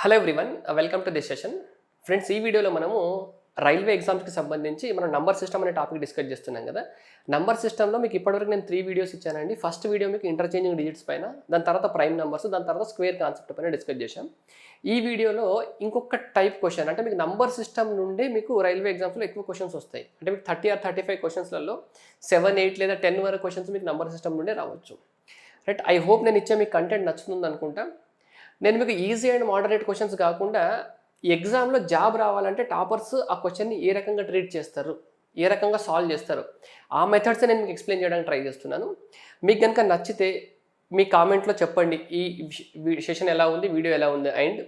Hello everyone, welcome to this session. Friends, ఈ వీడియోలో మనము రైల్వే ఎగ్జామ్స్కి సంబంధించి మనం నంబర్ సిస్టమ్ అనే టాపిక్ డిస్కస్ చేస్తున్నాం కదా. నంబర్ సిస్టంలో మీకు ఇప్పటివరకు నేను 3 వీడియోస్ ఇచ్చానండి. ఫస్ట్ వీడియో మీకు ఇంటర్చేంజింగ్ డిజిట్స్ పైన, దాని తర్వాత ప్రైమ్ నెంబర్స్, దాని తర్వాత స్క్వేర్ కాన్సెప్ట్ పైన డిస్కస్ చేశాం. ఈ వీడియోలో ఇంకొక టైప్ క్వశ్చన్, అంటే మీకు నంబర్ సిస్టమ్ నుండి మీకు రైల్వే ఎగ్జామ్స్లో ఎక్కువ క్వశ్చన్స్ వస్తాయి. అంటే మీకు 30 or 35 క్వశ్చన్స్లలో 7, 8 లేదా 10 వరకు క్వశ్చన్స్ మీకు నంబర్ సిస్టమ్ నుండే రావచ్చు. రైట్, ఐ హోప్ నేను ఇచ్చే మీకు కంటెంట్ నచ్చుతుంది అనుకుంటా. నేను మీకు ఈజీ అండ్ మోడరేట్ క్వశ్చన్స్ కాకుండా ఎగ్జామ్లో జాబ్ రావాలంటే టాపర్స్ ఆ క్వశ్చన్ని ఏ రకంగా ట్రీట్ చేస్తారు, ఏ రకంగా సాల్వ్ చేస్తారు, ఆ మెథడ్స్ నేను మీకు ఎక్స్ప్లెయిన్ చేయడానికి ట్రై చేస్తున్నాను. మీకు కనుక నచ్చితే మీ కామెంట్లో చెప్పండి ఈ సెషన్ ఎలా ఉంది, వీడియో ఎలా ఉంది. అండ్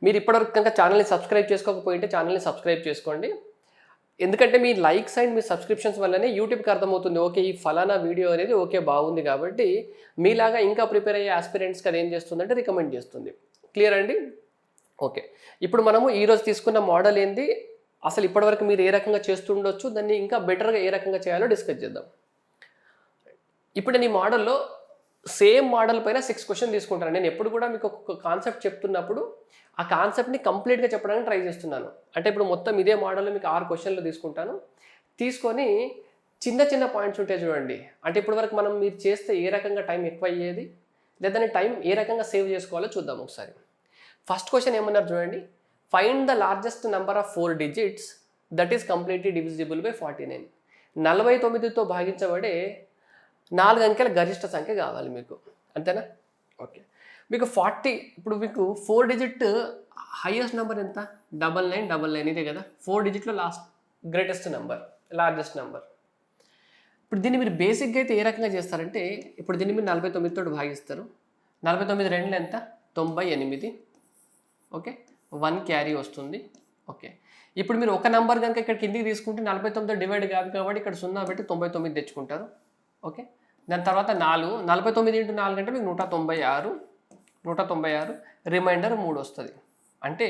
మీరు ఇప్పటివరకు కనుక ఛానల్ని సబ్స్క్రైబ్ చేసుకోకపోయింటే ఛానల్ని సబ్స్క్రైబ్ చేసుకోండి. ఎందుకంటే మీ లైక్స్ అండ్ మీ సబ్స్క్రిప్షన్స్ వల్లనే యూట్యూబ్కి అర్థమవుతుంది, ఓకే ఈ ఫలానా వీడియో అనేది ఓకే బాగుంది, కాబట్టి మీలాగా ఇంకా ప్రిపేర్ అయ్యే ఆస్పిరెంట్స్కి అది ఏం చేస్తుందంటే రికమెండ్ చేస్తుంది. క్లియర్ అండి? ఓకే, ఇప్పుడు మనము ఈరోజు తీసుకున్న మోడల్ ఏంది, అసలు ఇప్పటివరకు మీరు ఏ రకంగా చేస్తుండొచ్చు, దాన్ని ఇంకా బెటర్గా ఏ రకంగా చేయాలో డిస్కస్ చేద్దాం. ఇప్పుడు నేను ఈ మోడల్లో సేమ్ మోడల్ పైన 6 క్వశ్చన్ తీసుకుంటాను. నేను ఎప్పుడు కూడా మీకు ఒక కాన్సెప్ట్ చెప్తున్నప్పుడు ఆ కాన్సెప్ట్ని కంప్లీట్గా చెప్పడానికి ట్రై చేస్తున్నాను. అంటే ఇప్పుడు మొత్తం ఇదే మోడల్లో మీకు 6 క్వశ్చన్లు తీసుకుంటాను. తీసుకొని చిన్న చిన్న పాయింట్స్ ఉంటాయి చూడండి. అంటే ఇప్పటి వరకు మనం మీరు చేస్తే ఏ రకంగా టైం ఎక్కువ అయ్యేది, లేదా టైం ఏ రకంగా సేవ్ చేసుకోవాలో చూద్దాం ఒకసారి. ఫస్ట్ క్వశ్చన్ ఏమన్నారు చూడండి, find the largest number of 4 digits that is completely divisible by 49. 49తో భాగించబడే 4 అంకెల గరిష్ట సంఖ్య కావాలి మీకు, అంతేనా? ఓకే, మీకు 40, ఇప్పుడు మీకు 4 digit హైయెస్ట్ నెంబర్ ఎంత? 9999, ఇదే కదా 4 digitలో గ్రేటెస్ట్ నెంబర్, లార్జెస్ట్ నెంబర్. ఇప్పుడు దీన్ని మీరు బేసిక్గా అయితే ఏ రకంగా చేస్తారంటే, ఇప్పుడు దీన్ని మీరు 49తో భాగిస్తారు. 49 2 ఎంత? 98. ఓకే, 1 క్యారీ వస్తుంది. ఓకే, ఇప్పుడు మీరు ఒక నెంబర్ కనుక ఇక్కడ కిందికి తీసుకుంటే 49తో డివైడ్ కాదు కాబట్టి ఇక్కడ 0 పెట్టి 99 తెచ్చుకుంటారు. ఓకే, దాని తర్వాత 49 into 4 అంటే మీకు 196, రిమైండర్ 3 వస్తుంది. అంటే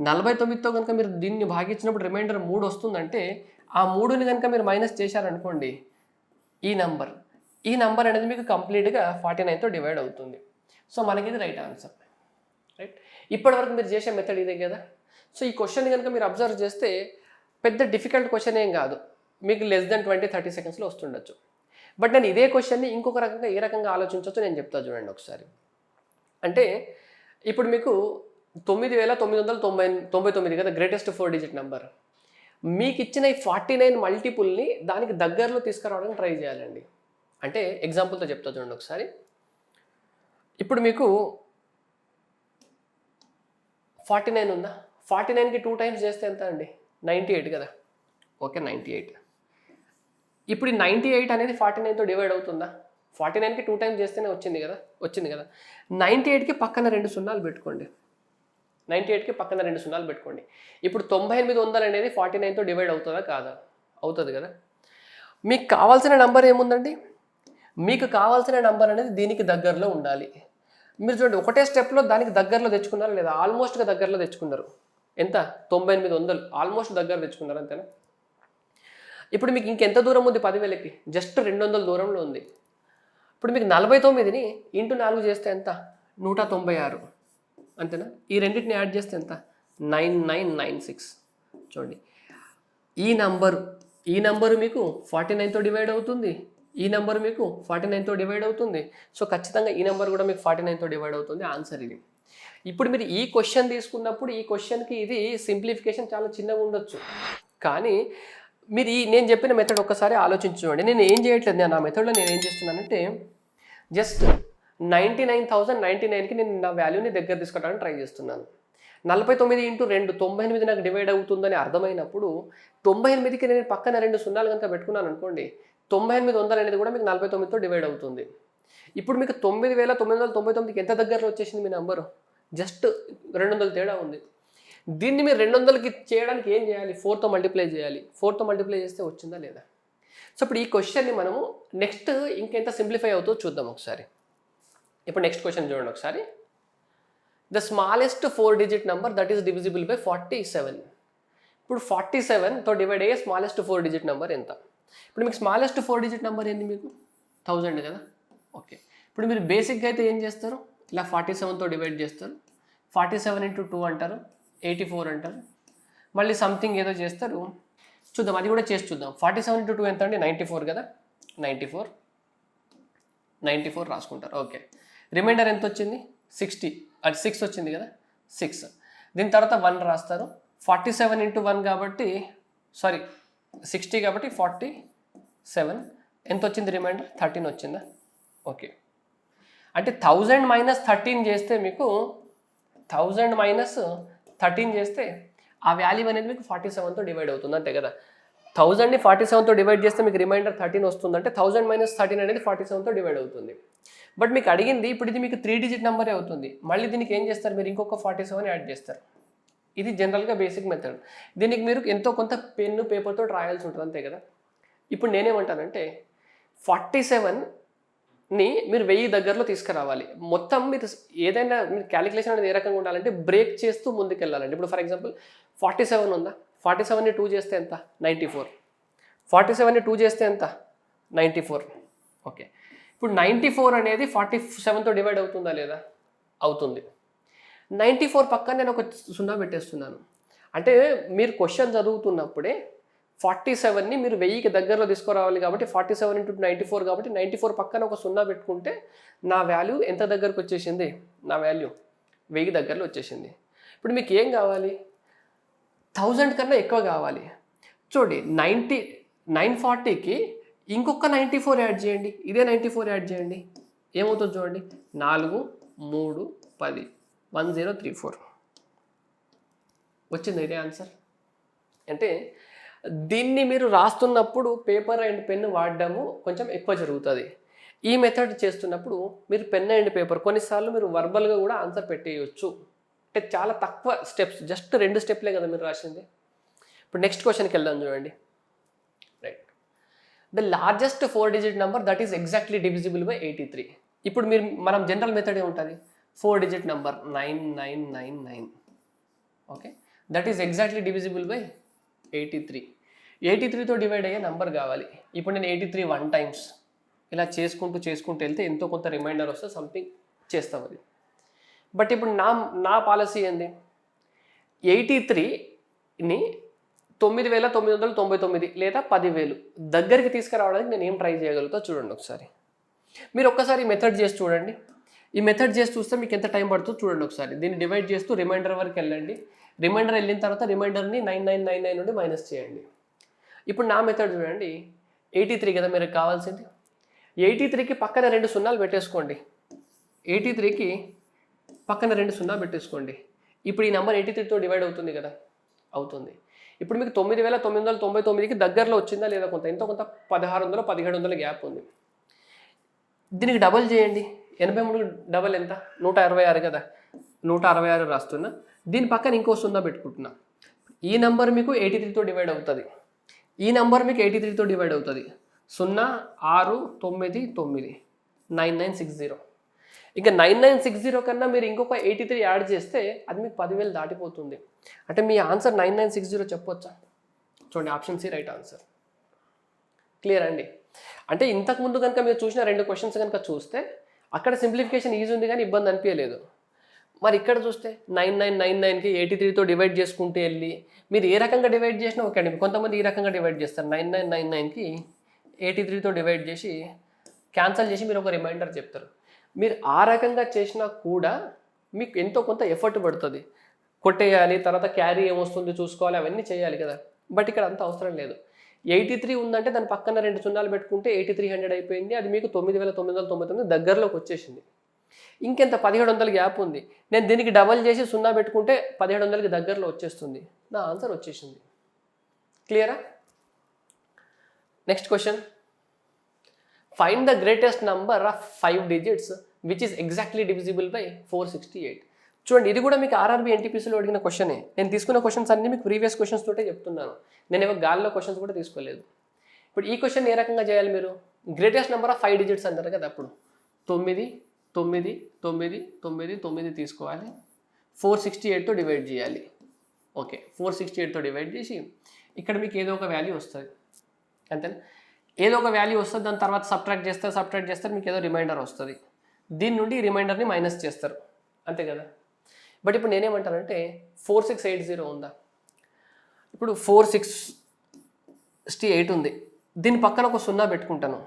49తో కనుక మీరు దీన్ని భాగించినప్పుడు రిమైండర్ 3 వస్తుందంటే ఆ 3ని కనుక మీరు మైనస్ చేశారనుకోండి, ఈ నంబర్ అనేది మీకు కంప్లీట్గా 49తో డివైడ్ అవుతుంది. సో మనకి ఇది రైట్ ఆన్సర్. రైట్, ఇప్పటివరకు మీరు చేసే మెథడ్ ఇదే కదా. సో ఈ క్వశ్చన్ కనుక మీరు అబ్జర్వ్ చేస్తే పెద్ద డిఫికల్ట్ క్వశ్చన్ ఏం కాదు, మీకు less than 20-30 సెకండ్స్లో వస్తుండొచ్చు. బట్ నేను ఇదే క్వశ్చన్ని ఇంకొక రకంగా ఏ రకంగా ఆలోచించవచ్చు నేను చెప్తా చూడండి ఒకసారి. అంటే ఇప్పుడు మీకు 9999 కదా గ్రేటెస్ట్ 4 digit నెంబర్. మీకు ఇచ్చిన ఈ 49 మల్టిపుల్ని దానికి దగ్గరలో తీసుకురావడానికి ట్రై చేయాలండి. అంటే ఎగ్జాంపుల్తో చెప్తా చూడండి ఒకసారి. ఇప్పుడు మీకు 49 ఉందా, 49కి 2 times చేస్తే ఎంత అండి? 98 కదా. ఓకే, 98. ఇప్పుడు ఈ 98 అనేది 49తో డివైడ్ అవుతుందా? 49కి 2 times చేస్తేనే వచ్చింది కదా. 98కి పక్కన 2 సున్నాలు పెట్టుకోండి. 98కి పక్కన 2 సున్నాలు పెట్టుకోండి. ఇప్పుడు 9800 అనేది 49తో డివైడ్ అవుతుందా కాదా? అవుతుంది కదా. మీకు కావాల్సిన నెంబర్ ఏముందండి? మీకు కావాల్సిన నెంబర్ అనేది దీనికి దగ్గరలో ఉండాలి. మీరు చూడండి, ఒకటే స్టెప్లో దానికి దగ్గరలో తెచ్చుకున్నారా లేదా? ఆల్మోస్ట్గా దగ్గరలో తెచ్చుకున్నారు. ఎంత? 9800, ఆల్మోస్ట్ దగ్గర తెచ్చుకున్నారు, అంతేనా? ఇప్పుడు మీకు ఇంకెంత దూరం ఉంది 10,000కి? జస్ట్ 200 దూరంలో ఉంది. ఇప్పుడు మీకు 49ని ఇంటూ 4 చేస్తే ఎంత? 196, అంతేనా? ఈ రెండింటిని యాడ్ చేస్తే ఎంత? 9996. చూడండి, ఈ నంబరు మీకు 49తో డివైడ్ అవుతుంది, ఈ నెంబర్ మీకు 49తో డివైడ్ అవుతుంది. సో ఖచ్చితంగా ఈ నెంబర్ కూడా మీకు 49తో డివైడ్ అవుతుంది. ఆన్సర్ ఇది. ఇప్పుడు మీరు ఈ క్వశ్చన్ తీసుకున్నప్పుడు ఈ క్వశ్చన్కి ఇది సింప్లిఫికేషన్ చాలా చిన్నగా ఉండొచ్చు, కానీ మీరు నేను చెప్పిన మెథడ్ ఒక్కసారి ఆలోచించుకోండి. నేను ఏం చేయట్లేదు, నేను ఆ మెథడ్లో నేను ఏం చేస్తున్నానంటే జస్ట్ 99,099కి నేను నా వాల్యూని దగ్గర తీసుకోవడానికి ట్రై చేస్తున్నాను. 49 into 2, 98 నాకు డివైడ్ అవుతుందని అర్థమైనప్పుడు 98కి నేను పక్కన 2 సున్నాలు కనుక పెట్టుకున్నాను అనుకోండి, 9800 అనేది కూడా మీకు 49తో డివైడ్ అవుతుంది. ఇప్పుడు మీకు 9999కి ఎంత దగ్గరలో వచ్చేసింది మీ నెంబరు? జస్ట్ 200 తేడా ఉంది. దీన్ని మీరు 200కి చేయడానికి ఏం చేయాలి? 4తో మల్టిప్లై చేయాలి. 4తో మల్టిప్లై చేస్తే వచ్చిందా లేదా? సో ఇప్పుడు ఈ క్వశ్చన్ని మనము నెక్స్ట్ ఇంకెంత సింప్లిఫై అవుతుందో చూద్దాం ఒకసారి. ఇప్పుడు నెక్స్ట్ క్వశ్చన్ చూడండి ఒకసారి. The smallest 4 digit number that is divisible by 47. ఇప్పుడు 47తో డివైడ్ అయ్యే స్మాలెస్ట్ 4 digit నెంబర్ ఎంత? ఇప్పుడు మీకు స్మాలెస్ట్ 4 digit నెంబర్ ఏంది? మీకు 1000 కదా. ఓకే, ఇప్పుడు మీరు బేసిక్గా అయితే ఏం చేస్తారు? ఇలా 47తో డివైడ్ చేస్తారు. 47 ఇంటూ 2 అంటారు, 84 అంటారు. మళ్ళీ సంథింగ్ ఏదో చేస్తారు, చూద్దాం అది కూడా చేసి చూద్దాం. 47 ఇంటూ 2 ఎంత అండి? 94 కదా, 94 రాసుకుంటారు. ఓకే, రిమైండర్ ఎంత వచ్చింది? 60, అది 6 వచ్చింది కదా, 6. దీని తర్వాత 1 రాస్తారు. 47 ఇంటూ 1 కాబట్టి, సారీ 60 కాబట్టి 47 ఎంత వచ్చింది రిమైండర్? 13 వచ్చిందా? ఓకే, అంటే 1000 మైనస్ 13 చేస్తే మీకు 1000 మైనస్ 13 చేస్తే ఆ వాల్యూ అనేది మీకు 47తో డివైడ్ అవుతుంది, అంతే కదా. 1000ని 47తో డివైడ్ చేస్తే మీకు రిమైండర్ 13 వస్తుందంటే 1000 మైనస్ 13 అనేది 47తో డివైడ్ అవుతుంది. బట్ మీకు అడిగింది ఇప్పుడు ఇది మీకు 3 డిజిట్ నెంబరే అవుతుంది. మళ్ళీ దీనికి ఏం చేస్తారు మీరు? ఇంకొక 47 యాడ్ చేస్తారు. ఇది జనరల్గా బేసిక్ మెథడ్. దీనికి మీరు ఎంతో కొంత పెన్ను పేపర్తో రాయాల్సి ఉంటుంది, అంతే కదా. ఇప్పుడు నేనేమంటానంటే 47ని మీరు 1000 దగ్గరలో తీసుకురావాలి. మొత్తం మీరు ఏదైనా మీరు క్యాలిక్యులేషన్ అనేది ఏ రకంగా ఉండాలంటే బ్రేక్ చేస్తూ ముందుకు వెళ్ళాలండి. ఇప్పుడు ఫర్ ఎగ్జాంపుల్ 47 ఉందా, 47ని 2 చేస్తే ఎంత? 94. 47ని 2 చేస్తే ఎంత? 94. ఓకే, ఇప్పుడు 94 అనేది 47తో డివైడ్ అవుతుందా లేదా? అవుతుంది. 94 పక్కన నేను ఒక 0 పెట్టేస్తున్నాను. అంటే మీరు క్వశ్చన్ చదువుతున్నప్పుడే 47ని మీరు 1000కి దగ్గరలో తీసుకురావాలి కాబట్టి 47 ఇంటూ 94 కాబట్టి 94 పక్కన ఒక 0 పెట్టుకుంటే నా వాల్యూ ఎంత దగ్గరకు వచ్చేసింది? నా వాల్యూ 1000 దగ్గరలో వచ్చేసింది. ఇప్పుడు మీకు ఏం కావాలి? 1000 కన్నా ఎక్కువ కావాలి. చూడండి 940కి ఇంకొక 94 యాడ్ చేయండి, ఇదే 94 యాడ్ చేయండి, ఏమవుతుంది చూడండి. 4, 3, 10, 1034 వచ్చింది, ఇదే ఆన్సర్. అంటే దీన్ని మీరు రాస్తున్నప్పుడు పేపర్ అండ్ పెన్ వాడడము కొంచెం ఎక్కువ జరుగుతుంది. ఈ మెథడ్ చేస్తున్నప్పుడు మీరు పెన్ అండ్ పేపర్, కొన్నిసార్లు మీరు వర్బల్గా కూడా ఆన్సర్ పెట్టేయచ్చు. అంటే చాలా తక్కువ స్టెప్స్, జస్ట్ 2 స్టెప్లే కదా మీరు రాసింది. ఇప్పుడు నెక్స్ట్ క్వశ్చన్కి వెళ్దాం చూడండి. Right, the largest 4 digit number that is exactly divisible by 83. ఇప్పుడు మనం జనరల్ మెథడ్ ఏముంటుంది? 4 digit number 9999. Okay, that is exactly divisible by 83. 83తో డివైడ్ అయ్యే నెంబర్ కావాలి. ఇప్పుడు నేను 83 1 టైమ్స్ ఇలా చేసుకుంటూ వెళ్తే ఎంతో కొంత రిమైండర్ వస్తే సంథింగ్ చేస్తాం అది. బట్ ఇప్పుడు నా పాలసీ ఏంది? 83ని 9999 లేదా 10,000 దగ్గరికి తీసుకురావడానికి నేను ఏం ట్రై చేయగలుగుతా చూడండి ఒకసారి. మీరు ఒక్కసారి ఈ మెథడ్ చేసి చూడండి. ఈ మెథడ్ చేసి చూస్తే మీకు ఎంత టైం పడుతుందో చూడండి ఒకసారి. దీన్ని డివైడ్ చేస్తూ రిమైండర్ వరకు వెళ్ళండి. రిమైండర్ వెళ్ళిన తర్వాత రిమైండర్ని 9999 నుండి మైనస్ చేయండి. ఇప్పుడు నా మెథడ్ చూడండి. 83 కదా మీరు కావాల్సింది. 83కి పక్కన 2 సున్నాలు పెట్టేసుకోండి. 83కి పక్కన 2 సున్నా పెట్టేసుకోండి. ఇప్పుడు ఈ నెంబర్ 83తో డివైడ్ అవుతుంది కదా, అవుతుంది. ఇప్పుడు మీకు 9999కి దగ్గరలో వచ్చిందా లేదా? ఎంతో కొంత 1600 1700 గ్యాప్ ఉంది. దీనికి డబల్ చేయండి. 83 డబల్ ఎంత? 166 కదా, 166 రాస్తున్నా. దీని పక్కన ఇంకో 0 పెట్టుకుంటున్నా. ఈ నెంబర్ మీకు 83తో డివైడ్ అవుతుంది, ఈ నెంబర్ మీకు 83తో డివైడ్ అవుతుంది. 0 6 9 9 9960. ఇంకా 9960 కన్నా మీరు ఇంకొక 83 యాడ్ చేస్తే అది మీకు 10,000 దాటిపోతుంది. అంటే మీ ఆన్సర్ 9960 చెప్పొచ్చా? చూడండి, option C right answer. Clear అండి? అంటే ఇంతకుముందు కనుక మీరు చూసిన 2 క్వశ్చన్స్ కనుక చూస్తే అక్కడ సింప్లిఫికేషన్ ఈజీ ఉంది కానీ ఇబ్బంది అనిపించలేదు. మరి ఇక్కడ చూస్తే 9999కి 83తో డివైడ్ చేసుకుంటూ వెళ్ళి మీరు ఏ రకంగా డివైడ్ చేసినా ఓకే అండి. కొంతమంది ఈ రకంగా డివైడ్ చేస్తారు. 9999కి 83తో డివైడ్ చేసి క్యాన్సల్ చేసి మీరు ఒక రిమైండర్ చెప్తారు. మీరు ఆ రకంగా చేసినా కూడా మీకు ఎంతో కొంత ఎఫర్ట్ పడుతుంది. కొట్టేయాలి, తర్వాత క్యారీ ఏమొస్తుంది చూసుకోవాలి, అవన్నీ చేయాలి కదా. బట్ ఇక్కడ అంత అవసరం లేదు. 83 ఉందంటే దాని పక్కన 2 సున్నాలు పెట్టుకుంటే 8300 అయిపోయింది. అది మీకు 9999 దగ్గరలోకి వచ్చేసింది. ఇంకెంత 1700 గ్యాప్ ఉంది. నేను దీనికి డబల్ చేసి 0 పెట్టుకుంటే 1700కి దగ్గరలో వచ్చేస్తుంది. నా ఆన్సర్ వచ్చేసింది. క్లియరా? Next question. Find the greatest number of 5 digits which is exactly divisible by 468. చూడండి, ఇది కూడా మీకు ఆర్ఆర్బీ ఎన్టీపీసీలో అడిగిన క్వశ్చనే. నేను తీసుకున్న క్వశ్చన్స్ అన్నీ మీకు ప్రీవియస్ క్వశ్చన్స్ తోటే చెప్తున్నాను. నేను ఏమో గాల్లో క్వశ్చన్స్ కూడా తీసుకోలేదు. ఇప్పుడు ఈ క్వశ్చన్ ఏ రకంగా చేయాలి మీరు? గ్రేటెస్ట్ నెంబర్ ఆఫ్ 5 డిజిట్స్ అంటారు కదా, అప్పుడు 9 9 9 9 9 తీసుకోవాలి. 468తో డివైడ్ చేయాలి. ఓకే, 468తో డివైడ్ చేసి ఇక్కడ మీకు ఏదో ఒక వాల్యూ వస్తుంది, అంతేనా? ఏదో ఒక వాల్యూ వస్తుంది. దాని తర్వాత సబ్ట్రాక్ట్ చేస్తారు, మీకు ఏదో రిమైండర్ వస్తుంది. దీని నుండి రిమైండర్ని మైనస్ చేస్తారు, అంతే కదా. బట్ ఇప్పుడు నేనేమంటానంటే 4680 ఉందా, ఇప్పుడు 468 ఉంది, దీని పక్కన ఒక 0 పెట్టుకుంటాను.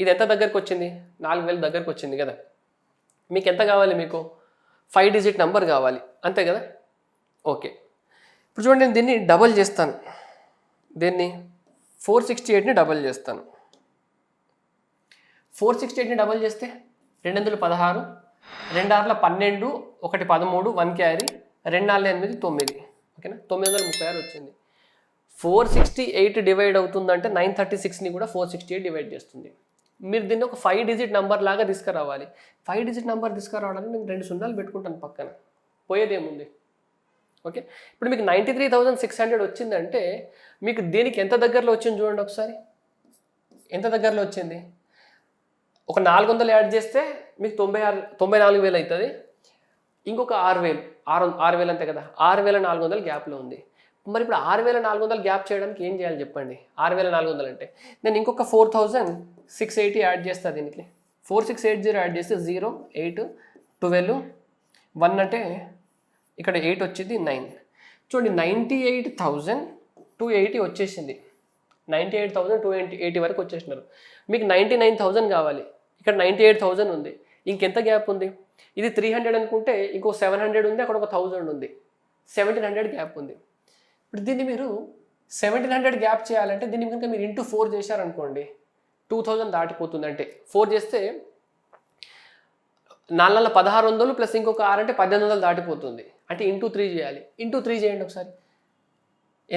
ఇది ఎంత దగ్గరకు వచ్చింది? 4000 దగ్గరకు వచ్చింది కదా. మీకు ఎంత కావాలి? మీకు 5 డిజిట్ నెంబర్ కావాలి, అంతే కదా. ఓకే, ఇప్పుడు చూడండి, నేను దీన్ని డబల్ చేస్తాను. దీన్ని 468ని డబల్ చేస్తాను. 468ని డబల్ చేస్తే 216, 2 6 12, 1 13, 1 క్యారీ, 2 4 8 9, ఓకేనా, 936 వచ్చింది. 468 డివైడ్ అవుతుందంటే 936ని కూడా 468 డివైడ్ చేస్తుంది. మీరు దీన్ని ఒక 5 డిజిట్ నెంబర్ లాగా తీసుకురావాలి. 5 డిజిట్ నెంబర్ తీసుకురావడానికి నేను 2 సున్నాలు పెట్టుకుంటాను పక్కన, పోయేదేముంది. ఓకే, ఇప్పుడు మీకు 93,600 వచ్చిందంటే మీకు దీనికి ఎంత దగ్గరలో వచ్చింది చూడండి ఒకసారి. ఎంత దగ్గరలో వచ్చింది? ఒక 400 యాడ్ చేస్తే మీకు 94,000 అవుతుంది. ఇంకొక 6,000 అంతే కదా, 6,400 గ్యాప్లో ఉంది. మరి ఇప్పుడు 6,400 గ్యాప్ చేయడానికి ఏం చేయాలి చెప్పండి? 6,400 అంటే నేను ఇంకొక 4,680 యాడ్ చేస్తాను దీనికి. 4680 యాడ్ చేస్తే 0, 8, 12, 1 అంటే ఇక్కడ 8 వచ్చింది, 9. చూడండి, 98,280 వచ్చేసింది. 98,280 వరకు వచ్చేసినారు. మీకు 99,000 కావాలి, ఇక్కడ 98,000 ఉంది. ఇంకెంత గ్యాప్ ఉంది? ఇది 300 అనుకుంటే ఇంకో 700 ఉంది, అక్కడ ఒక 1000 ఉంది, 1700 గ్యాప్ ఉంది. ఇప్పుడు దీన్ని మీరు 1700 గ్యాప్ చేయాలంటే దీన్ని కనుక మీరు ఇంటూ 4 చేశారనుకోండి 2000 దాటిపోతుంది. అంటే 4 చేస్తే 4 1600 ప్లస్ ఇంకొక 6 అంటే 1800 దాటిపోతుంది. అంటే ఇంటూ 3 చేయాలి. ఇంటూ 3 చేయండి ఒకసారి.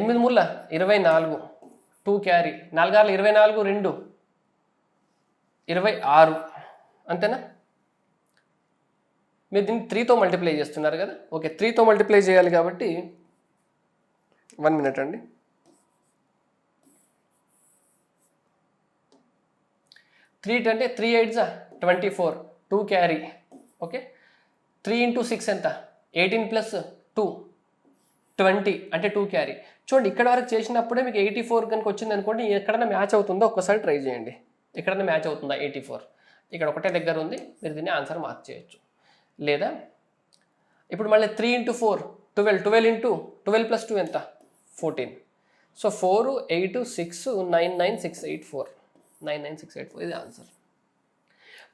8 3 24, 2 క్యారీ, 4 6 24, 2 26, అంతేనా? మీరు దీన్ని 3తో మల్టిప్లై చేస్తున్నారు కదా. ఓకే, 3తో మల్టిప్లై చేయాలి కాబట్టి 1 మినిట్ అండి. 3 అంటే 3 8 24, 2 క్యారీ, ఓకే. 3 into 6 ఎంత? 18 plus 2 20 అంటే 2 క్యారీ. చూడండి, ఇక్కడ వరకు చేసినప్పుడే మీకు 84 కనుక వచ్చింది అనుకోండి. ఎక్కడైనా మ్యాచ్ అవుతుందో ఒక్కసారి ట్రై చేయండి. ఎక్కడైనా మ్యాచ్ అవుతుందా? 84 ఇక్కడ ఒకటే దగ్గర ఉంది, మీరు దీన్ని ఆన్సర్ మార్క్ చేయొచ్చు. లేదా ఇప్పుడు మళ్ళీ 3 into 4 12, 12 into 12 plus 2 ఎంత? 14. సో 4 8 6 99684, 99684 ఇది ఆన్సర్.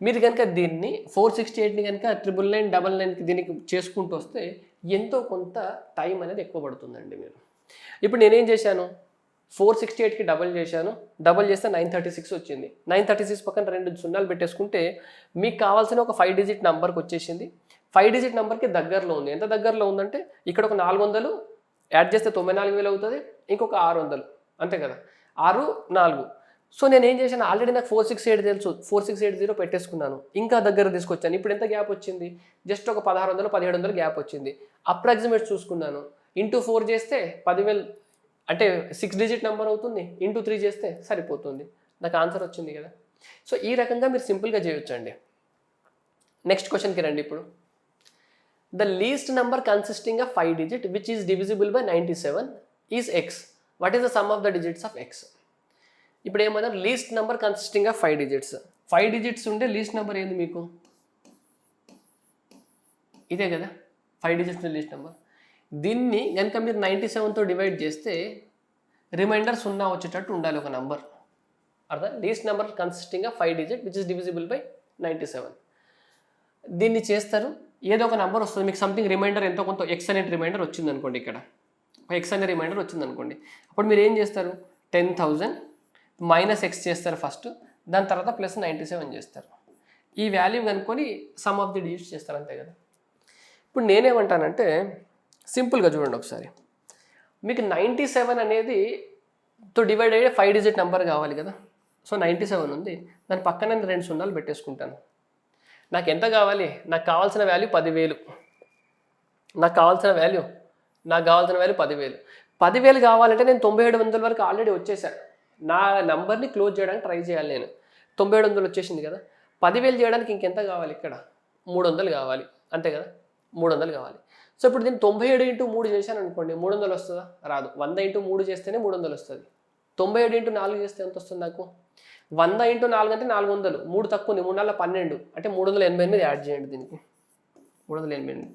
మీరు కనుక దీన్ని 468ని కనుక 999, 999కి దీనికి చేసుకుంటూ వస్తే ఎంతో కొంత టైం అనేది ఎక్కువ పడుతుందండి. మీరు ఇప్పుడు నేనేం చేశాను? 468కి డబల్ చేశాను. డబల్ చేస్తే 936 వచ్చింది. 936 పక్కన 2 సున్నాలు పెట్టేసుకుంటే మీకు కావాల్సిన ఒక 5 డిజిట్ నెంబర్కి వచ్చేసింది. 5 డిజిట్ నెంబర్కి దగ్గరలో ఉంది. ఎంత దగ్గరలో ఉందంటే ఇక్కడ ఒక 400 యాడ్ చేస్తే 94,000 అవుతుంది, ఇంకొక 600, అంతే కదా, 6 4. సో నేను ఏం చేశాను? ఆల్రెడీ నాకు 468 తెలుసు, 4680 పెట్టేసుకున్నాను. ఇంకా దగ్గర తీసుకొచ్చాను. ఇప్పుడు ఎంత గ్యాప్ వచ్చింది? జస్ట్ ఒక 1600 1700 గ్యాప్ వచ్చింది. అప్రాక్సిమేట్ చూసుకున్నాను. ఇంటూ 4 చేస్తే 10,000 అంటే 6 డిజిట్ నెంబర్ అవుతుంది. ఇంటూ 3 చేస్తే సరిపోతుంది. నాకు ఆన్సర్ వచ్చింది కదా. సో ఈ రకంగా మీరు సింపుల్గా చేయొచ్చండి. నెక్స్ట్ క్వశ్చన్కి రండి. ఇప్పుడు the least number consisting of 5 digit which is divisible by 97 is X. What is the sum of the digits of X? ఇప్పుడు ఏమన్నారు? Least number consisting of 5 digits. 5 digits ఉంటే లీస్ట్ నెంబర్ ఏంది మీకు? ఇదే కదా 5 digits లీస్ట్ నెంబర్. దీన్ని కనుక మీరు 97తో డివైడ్ చేస్తే రిమైండర్ 0 వచ్చేటట్టు ఉండాలి ఒక నెంబర్. అర్థం? Least number consisting of 5 digit which is divisible by 97. దీన్ని చేస్తారు, ఏదో ఒక నెంబర్ వస్తుంది మీకు. సంథింగ్ రిమైండర్ ఎంతో కొంత ఎక్స్ అనే రిమైండర్ వచ్చింది అనుకోండి. ఇక్కడ ఎక్స్ అనే రిమైండర్ వచ్చింది అనుకోండి. అప్పుడు మీరు ఏం చేస్తారు? 10,000 మైనస్ ఎక్స్ చేస్తారు ఫస్ట్, దాని తర్వాత ప్లస్ 97 చేస్తారు. ఈ వాల్యూ కనుక్కొని సమ్ ఆఫ్ ది డిజిట్స్ చేస్తారు, అంతే కదా. ఇప్పుడు నేనేమంటానంటే సింపుల్గా చూడండి ఒకసారి. మీకు 97 అనేది తో డివైడ్ అయ్యే 5 digit నెంబర్ కావాలి కదా. సో 97 ఉంది, దాని పక్కన నేను 2 సున్నాలు పెట్టేసుకుంటాను. నాకు ఎంత కావాలి? నాకు కావాల్సిన వాల్యూ 10,000. నాకు కావాల్సిన వాల్యూ 10,000. 10,000 కావాలంటే నేను 9700 వరకు ఆల్రెడీ వచ్చేసాను. నా నెంబర్ని క్లోజ్ చేయడానికి ట్రై చేయాలి నేను. 9700 వచ్చేసింది కదా. 10,000 చేయడానికి ఇంకెంత కావాలి? ఇక్కడ 300 కావాలి, అంతే కదా. 300 కావాలి. సో ఇప్పుడు నేను 97 into 3 చేశాను అనుకోండి, 300 వస్తుందా? రాదు. 100 into 3 చేస్తేనే 300 వస్తుంది. 97 into 4 చేస్తే ఎంత వస్తుంది నాకు? 100 into 4 అంటే 400. 3 తక్కువ ఉంది, 3 4 12 అంటే 388 యాడ్ చేయండి దీనికి. 388.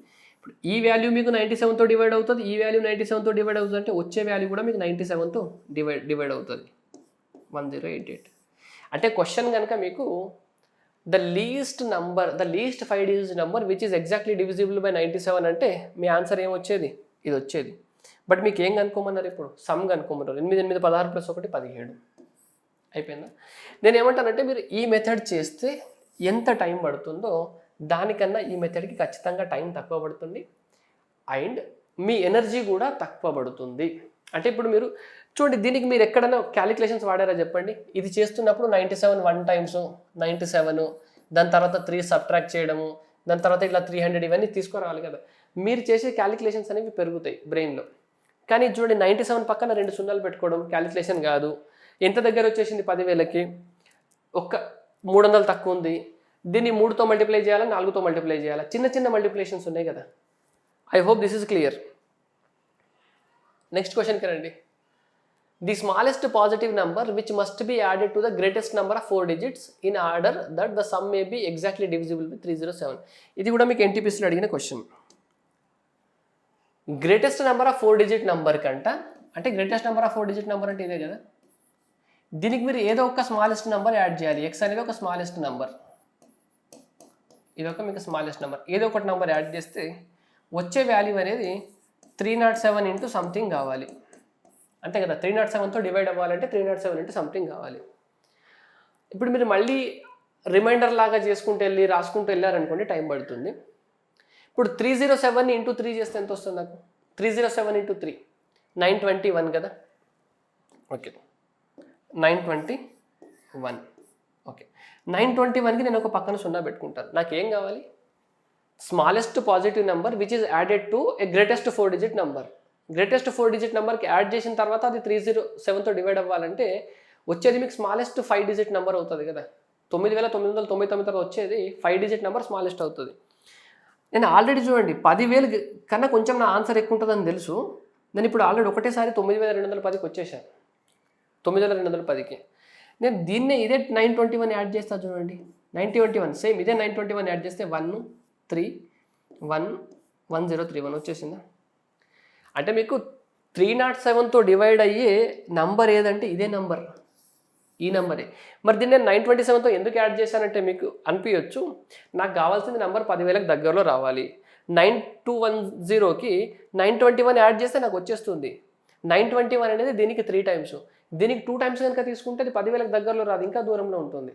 ఈ వాల్యూ మీకు 97తో డివైడ్ అవుతుంది, ఈ వాల్యూ 97తో డివైడ్ అవుతుంది, అంటే వచ్చే వాల్యూ కూడా మీకు 97తో డివైడ్ అవుతుంది, 1088. అంటే క్వశ్చన్ కనుక మీకు the least 5 digit number which is exactly divisible by 97 అంటే మీ ఆన్సర్ ఏమొచ్చేది, ఇది వచ్చేది. బట్ మీకు ఏం కనుక్కోమన్నారు, ఇప్పుడు సమ్ కనుక్కోమన్నారు. 8 8 16 + 1 17 అయిపోయిందా. నేను ఏమంటానంటే మీరు ఈ మెథడ్ చేస్తే ఎంత టైం పడుతుందో దానికన్నా ఈ మెథడ్కి ఖచ్చితంగా టైం తక్కువ పడుతుంది అండ్ మీ ఎనర్జీ కూడా తక్కువ పడుతుంది. అంటే ఇప్పుడు మీరు చూడండి, దీనికి మీరు ఎక్కడైనా క్యాలిక్యులేషన్స్ వాడారా చెప్పండి. ఇది చేస్తున్నప్పుడు 97 1 టైమ్స్ 97, దాని తర్వాత 3 సబ్ట్రాక్ట్ చేయడము, దాని తర్వాత ఇట్లా 300 ఇవన్నీ తీసుకురావాలి కదా. మీరు చేసే క్యాలిక్యులేషన్స్ అనేవి పెరుగుతాయి బ్రెయిన్లో. కానీ చూడండి 97 పక్కన 2 సున్నాలు పెట్టుకోవడం క్యాలిక్యులేషన్ కాదు. ఎంత దగ్గర వచ్చేసింది 10,000కి, ఒక్క 300 తక్కువ ఉంది. దీన్ని 3తో మల్టిప్లై చేయాలా, 4తో మల్టిప్లై చేయాలా, చిన్న చిన్న మల్టిప్లికేషన్స్ ఉన్నాయి కదా. I hope this is clear. Next క్వశ్చన్కి రండి. The smallest positive number which must be added to the greatest number of 4 digits in order that the some may be exactly divisible by 307. ఇది కూడా మీకు ఎన్టీపీసీలో అడిగిన question. Greatest number of 4 digit number కంట, అంటే greatest number of 4 digit number అంటే ఇదే కదా. దీనికి మీరు ఏదో ఒక స్మాలెస్ట్ నెంబర్ యాడ్ చేయాలి. ఎక్స్ అనేది ఒక స్మాలెస్ట్ నెంబర్, ఇదొక మీకు స్మాలెస్ట్ నెంబర్. ఏదో ఒకటి నెంబర్ యాడ్ చేస్తే వచ్చే వాల్యూ అనేది 307 ఇంటూ సంథింగ్ కావాలి, అంతే కదా. 307తో డివైడ్ అవ్వాలంటే 307 ఇంటూ సంథింగ్ కావాలి. ఇప్పుడు మీరు మళ్ళీ రిమైండర్ లాగా రాసుకుంటూ వెళ్ళారనుకోండి, టైం పడుతుంది. ఇప్పుడు 307 ఇంటూ 3 చేస్తే ఎంత వస్తుంది నాకు, 307 ఇంటూ 3 921 కదా. ఓకే 921. ఓకే 921కి నేను ఒక పక్కన 0 పెట్టుకుంటాను. నాకు ఏం కావాలి, smallest positive number which is added to A greatest 4 digit number. Greatest 4 digit నెంబర్కి యాడ్ చేసిన తర్వాత అది 307తో డివైడ్ అవ్వాలంటే వచ్చేది మీకు స్మాలెస్ట్ 5 డిజిట్ నెంబర్ అవుతుంది కదా. 9,999 తర్వాత వచ్చేది 5 డిజిట్ నెంబర్ స్మాలెస్ట్ అవుతుంది. నేను ఆల్రెడీ చూడండి 10,000 కన్నా కొంచెం నా ఆన్సర్ ఎక్కువ ఉంటుందని తెలుసు. నేను ఇప్పుడు ఆల్రెడీ ఒకటేసారి 9,210కి వచ్చేసాను, 9,210కి. నేను దీన్నే ఇదే 921 యాడ్ చేస్తా చూడండి, 921 సేమ్ ఇదే 921 యాడ్ చేస్తే 1 3 1 1031 వచ్చేసిందా. అంటే మీకు 307తో డివైడ్ అయ్యే నంబర్ ఏదంటే ఇదే నంబర్, ఈ నెంబరే. మరి దీన్ని నేను 927తో ఎందుకు యాడ్ చేశానంటే మీకు అనిపించవచ్చు, నాకు కావాల్సింది నెంబర్ 10,000కి దగ్గరలో రావాలి. 9210కి 921 యాడ్ చేస్తే నాకు వచ్చేస్తుంది. 921 అనేది దీనికి 3 టైమ్స్, దీనికి 2 టైమ్స్ కనుక తీసుకుంటే అది 10,000కి దగ్గరలో రాదు, ఇంకా దూరంలో ఉంటుంది.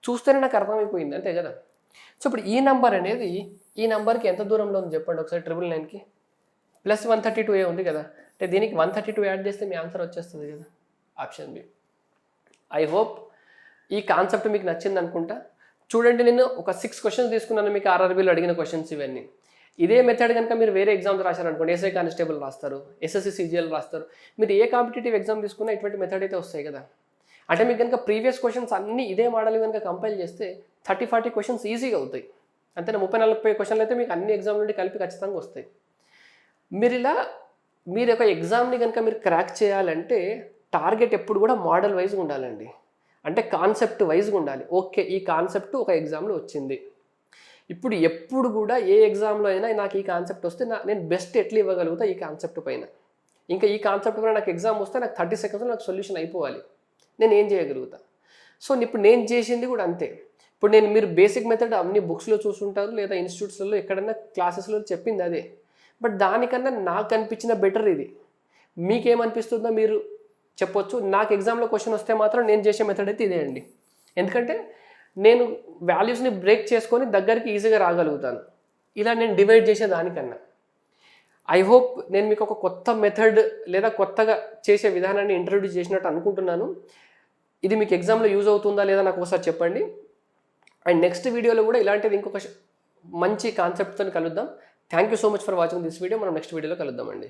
చూస్తేనే నాకు అర్థమైపోయింది, అంతే కదా. సో ఇప్పుడు ఈ నెంబర్ అనేది ఈ నెంబర్కి ఎంత దూరంలో ఉంది చెప్పండి ఒకసారి. 999కి ప్లస్ 132 ఉంది కదా, అంటే దీనికి 132 యాడ్ చేస్తే మీ ఆన్సర్ వచ్చేస్తుంది కదా, ఆప్షన్ బి. ఐ హోప్ ఈ కాన్సెప్ట్ మీకు నచ్చింది అనుకుంటా. చూడండి, నేను ఒక 6 క్వశ్చన్స్ తీసుకున్నాను మీకు ఆర్ఆర్బీలో అడిగిన క్వశ్చన్స్ ఇవన్నీ. ఇదే మెథడ్ కనుక మీరు వేరే ఎగ్జామ్స్ రాశారనుకోండి, ఎస్ఐ కానిస్టేబుల్ రాస్తారు, ఎస్ఎస్సి సిజిఎల్ రాస్తారు, మీరు ఏ కాంపిటేటివ్ ఎగ్జామ్ తీసుకున్నా ఇటువంటి మెథడ్ అయితే వస్తాయి కదా. అంటే మీకు కనుక ప్రీవియస్ క్వశ్చన్స్ అన్నీ ఇదే మోడల్ కనుక కంపైల్ చేస్తే 30-40 క్వశ్చన్స్ ఈజీగా అవుతాయి. అంతేనా, 30-40 క్వశ్చన్లు అయితే మీకు అన్ని ఎగ్జామ్ నుండి కలిపి ఖచ్చితంగా వస్తాయి. మీరు ఒక ఎగ్జామ్ని కనుక మీరు క్రాక్ చేయాలంటే టార్గెట్ ఎప్పుడు కూడా మోడల్ వైజ్గా ఉండాలండి, అంటే కాన్సెప్ట్ వైజ్గా ఉండాలి. ఓకే, ఈ కాన్సెప్ట్ ఒక ఎగ్జామ్లో వచ్చింది, ఇప్పుడు ఎప్పుడు కూడా ఏ ఎగ్జామ్లో అయినా నాకు ఈ కాన్సెప్ట్ వస్తే నేను బెస్ట్ ఎట్లా ఇవ్వగలుగుతా ఈ కాన్సెప్ట్ పైన. ఇంకా ఈ కాన్సెప్ట్ పైన నాకు ఎగ్జామ్ వస్తే నాకు 30 సెకండ్స్లో నాకు సొల్యూషన్ అయిపోవాలి, నేను ఏం చేయగలుగుతా. సో ఇప్పుడు నేను చేసింది కూడా అంతే. ఇప్పుడు మీరు బేసిక్ మెథడ్ అన్ని బుక్స్లో చూసుంటారు, లేదా ఇన్స్టిట్యూట్స్లో ఎక్కడైనా క్లాసెస్లో చెప్పింది అదే. బట్ దానికన్నా నాకు అనిపించిన బెటర్ ఇది. మీకేమనిపిస్తుందో మీరు చెప్పొచ్చు. నాకు ఎగ్జామ్లో క్వశ్చన్ వస్తే మాత్రం నేను చేసే మెథడ్ అయితే ఇదే అండి. ఎందుకంటే నేను వాల్యూస్ని బ్రేక్ చేసుకొని దగ్గరికి ఈజీగా రాగలుగుతాను, ఇలా నేను డివైడ్ చేసే దానికన్నా. ఐ హోప్ నేను మీకు ఒక కొత్త మెథడ్ లేదా కొత్తగా చేసే విధానాన్ని ఇంట్రడ్యూస్ చేసినట్టు అనుకుంటున్నాను. ఇది మీకు ఎగ్జామ్లో యూజ్ అవుతుందా లేదా నాకు ఒకసారి చెప్పండి. అండ్ నెక్స్ట్ వీడియోలో కూడా ఇలాంటిది ఇంకొక మంచి కాన్సెప్ట్తో కలుద్దాం. Thank you so much for watching this video. మనం నెక్స్ట్ వీడియోలో కలుద్దామండి.